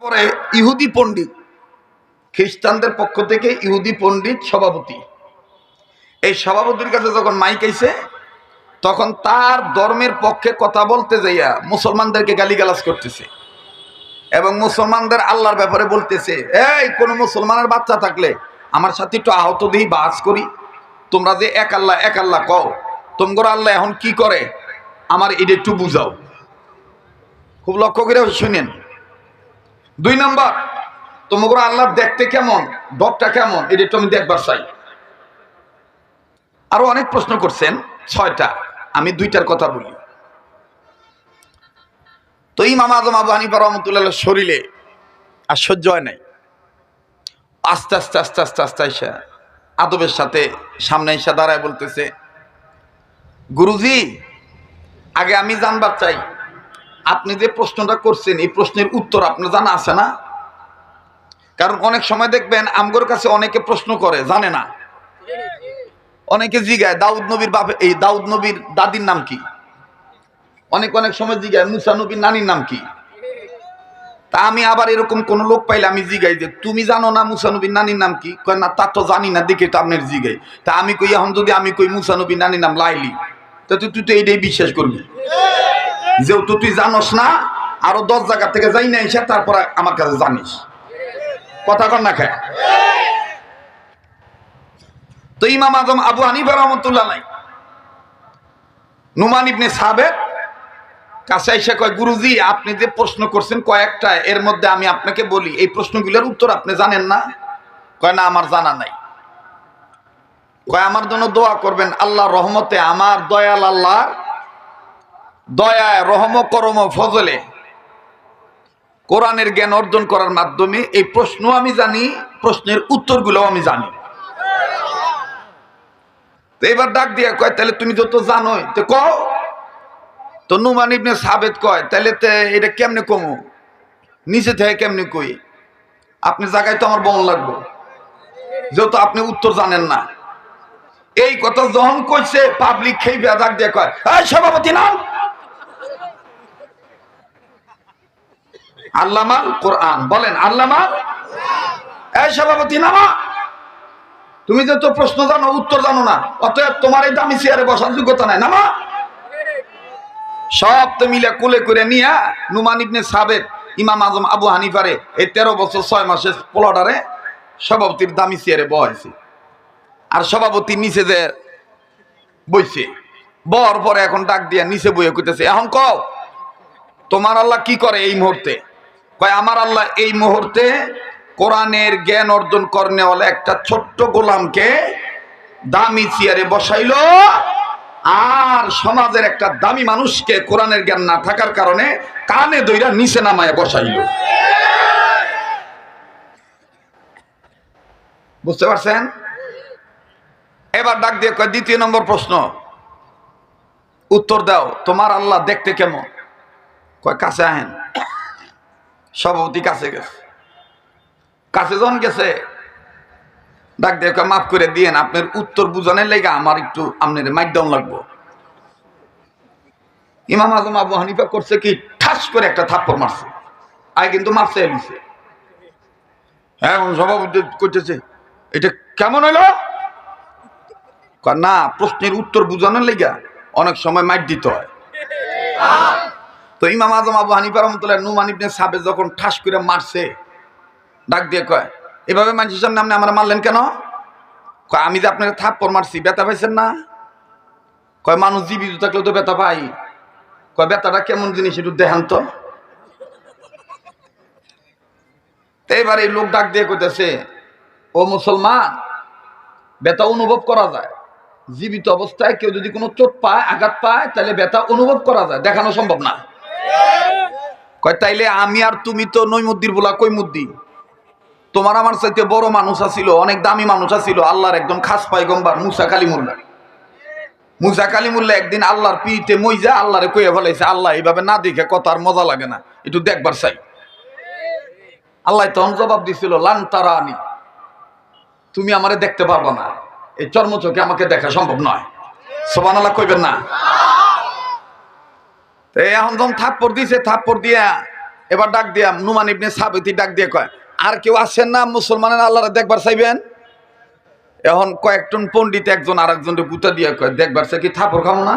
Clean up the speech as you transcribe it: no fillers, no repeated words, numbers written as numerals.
পরে ইহুদি পণ্ডিত, খ্রিস্টানদের পক্ষ থেকে ইহুদি পণ্ডিত সভাপতি, এই সভাপতির কাছে যখন মাইক আইছে তখন তার ধর্মের পক্ষে কথা বলতে যাইয়া মুসলমানদেরকে গালিগালাজ করতেছে এবং মুসলমানদের আল্লাহর ব্যাপারে বলতেছে, এই কোন মুসলমানের বাচ্চা থাকলে আমার সাথে একটু আহত দিই, বাস করি, তোমরা যে এক আল্লাহ কও, তোমরা আল্লাহ এখন কি করে আমার এটা একটু বুঝাও। খুব লক্ষ্য করে শুনেন। 2 নম্বর, তোমরা আল্লাহ দেখতে কেমন, ডকটা কেমন, এটা একটু আমি দেখবার চাই। আরো অনেক প্রশ্ন করছেন, 6টা, আমি 2টার কথা বলি। তো ইমাম আজম আবু হানিফা রাহমাতুল্লাহ শরীরে আর সহ্য হয় নাই, আস্তে আস্তে আস্তে আস্তে আস্তে আইসা আদবের সাথে সামনে এসে দাঁড়ায় বলতেছে, গুরুজি আগে আমি জানবার চাই আপনি যে প্রশ্নটা করছেন এই প্রশ্নের উত্তর আপনার জানা আছে না? কারণ অনেক সময় দেখবেন আমগোর কাছে অনেকে প্রশ্ন করে জানে না, অনেকে জিগায় দাউদ নবীর বাপে, এই দাউদ নবীর দাদির নাম কি, অনেক সময় জিগায় মুসা নবীর নানির নাম কি। তা আমি আবার এরকম কোন লোক পাইলে আমি জিগাই যে তুমি জানো না মুসা নবীর নানির নাম কি? কয় না, তা তো জানি না, দেখে তো আপনার জিগাই। তা আমি কই এখন যদি আমি কই মুসা নবীর নানির নাম লাইলি, তা তুই তো এইটাই বিশ্বাস করবি, যেহেতু তুই জানোস না, আরো 10 জায়গা থেকে যাই না এসে তারপর আমার কাছে জানিস। কথা কর না খায়। তো ইমাম আজম আবু হানিফা রাহমাতুল্লাহ আলাইহি নুমান ইবনে সাবের কাছে এসে কয়, গুরুজি আপনি যে প্রশ্ন করছেন কয়েকটা, এর মধ্যে আমি আপনাকে বলি এই প্রশ্নগুলোর উত্তর আপনি জানেন না? কয় না, আমার জানা নাই। কয় আমার জন্য দোয়া করবেন, আল্লাহর রহমতে, আমার দয়াল আল্লাহর দয়ায়, রহম করম ফজলে কোরআনের জ্ঞান অর্জন করার মাধ্যমে এই প্রশ্ন আমি জানি, প্রশ্নের উত্তরগুলো আমি জানি। তো এবার ডাক দিয়া কয়, তাহলে তুমি যত জানোই তো কও। তো নুমান ইবনে সাবেত কয়, তাহলে এটা কেমনে কমো, নিচে থেকে কেমনে কই, আপনি জায়গায় তো আমার বন লাগবে, যেহেতু আপনি উত্তর জানেন না। এই কথা যখন কইছে পাবলিক খেয়ে ডাক দিয়ে কয়, এই সভাপতি নাম, আল্লামাল কোরআন বলেন, আল্লামাল, এই সভাপতি নামা, তুমি যে তো প্রশ্ন জানো উত্তর জানো না, অতএব তোমার এই দামি চেয়ারে বসার যোগ্যতা নাই, নামা। সব তো মিলে কোলে করে নিয়ে নুমান ইবনে সাবেত ইমাম আজম আবু হানিফারে এই 13 বছর 6 মাসের পোলাডারে সভাপতির দামি চেয়ারে বহাইছে। আর সভাপতি নিচে যে বইছে, বর পরে এখন ডাক দিয়া নিচে বইয়ে কইতেছে, এখন কও তোমার আল্লাহ কি করে এই মুহূর্তে? কয় আমার আল্লাহ এই মুহূর্তে কোরআনের জ্ঞান অর্জন করনেওয়ালা একটা ছোট্ট গোলামকে দামি চেয়ারে বসাইলো, আর সমাজের একটা দামি মানুষকে কোরআনের জ্ঞান না থাকার কারণে কানে দইরা নিচে নামায় বসাইলো। বুঝতে পারছেন? এবার ডাক দিয়ে কয়, 2 নম্বর প্রশ্ন, উত্তর দাও, তোমার আল্লাহ দেখতে কেমন? কয় কাছে আহেন। সভাপতি কাছে গেছে, কাছে যখন গেছে ডাক দিয়ে কয়, মাফ করে দিয়েন, আপনার উত্তর বুঝানোর লেগে আমার একটু আপনার মাইক ডাউন লাগবো। ইমাম আজম আবু হানিফা করছে কি, ঠাস করে একটা থাপ্পড় মারছে, আয় কিন্তু মারছে এলিছে। এখন সভাপতি করতেছে, এটা কেমন হলো? না, প্রশ্নের উত্তর বুঝানোর লেগে অনেক সময় মাইক দিতে হয়। তো ইমাম আজম আবু হানিফা রাহমাতুল্লাহ নুমান ইবনে সাবেত যখন ঠাস করে মারছে, ডাক দিয়ে কয়, এভাবে মানুষের সামনে আপনি আমার মারলেন কেন? কয় আমি যে আপনাকে থাপ্পড় মারছি, ব্যথা পাইছেন না? কয় মানুষ জীবিত থাকলেও তো ব্যথা পাই। কয় ব্যথাটা কেমন জিনিস একটু দেখান তো। এবার এই লোক ডাক দিয়ে কইতেছে, ও মুসলমান, ব্যথা অনুভব করা যায়, জীবিত অবস্থায় কেউ যদি কোনো চোট পায়, আঘাত পায়, তাহলে ব্যথা অনুভব করা যায়, দেখানো সম্ভব না। কয় তাইলে আমি আর তুমি তো নৈমুদ্দির বলা কৈমুদ্দি, তোমার আমার চাইতে বড় মানুষ আছিল, অনেক দামি মানুষ আছিল, আল্লাহর একদম খাস পয়গম্বর মুসা কালিমুল্লাহ। মুসা কালিমুল্লাহ একদিন আল্লাহর পিঠে মইজা আল্লাহরে কইয়া ফেলাইছে, আল্লাহ এইভাবে না দেখে কত আর মজা লাগে না, একটু দেখবার চাই। আল্লাহ তখন জবাব দিছিল, লান তারানি, তুমি আমারে দেখতে পারবো না, এই চর্ম চোখে আমাকে দেখা সম্ভব নয়। সুবহানাল্লাহ কইবেন না? এখন যখন থাপ্পড় দিছে, থাপ্পড় দিয়া এবার ডাক দিয়া নুমান ইবনে সাবিত ডাক দিয়ে কয়, আর কেউ আসেন না মুসলমানের আল্লাহরে দেখবার চাইবেন? এখন কয়েকজন পণ্ডিত একজন আর একজনকে গুতা দিয়ে কয়, দেখবার চাই কি থাপড় খাবো না?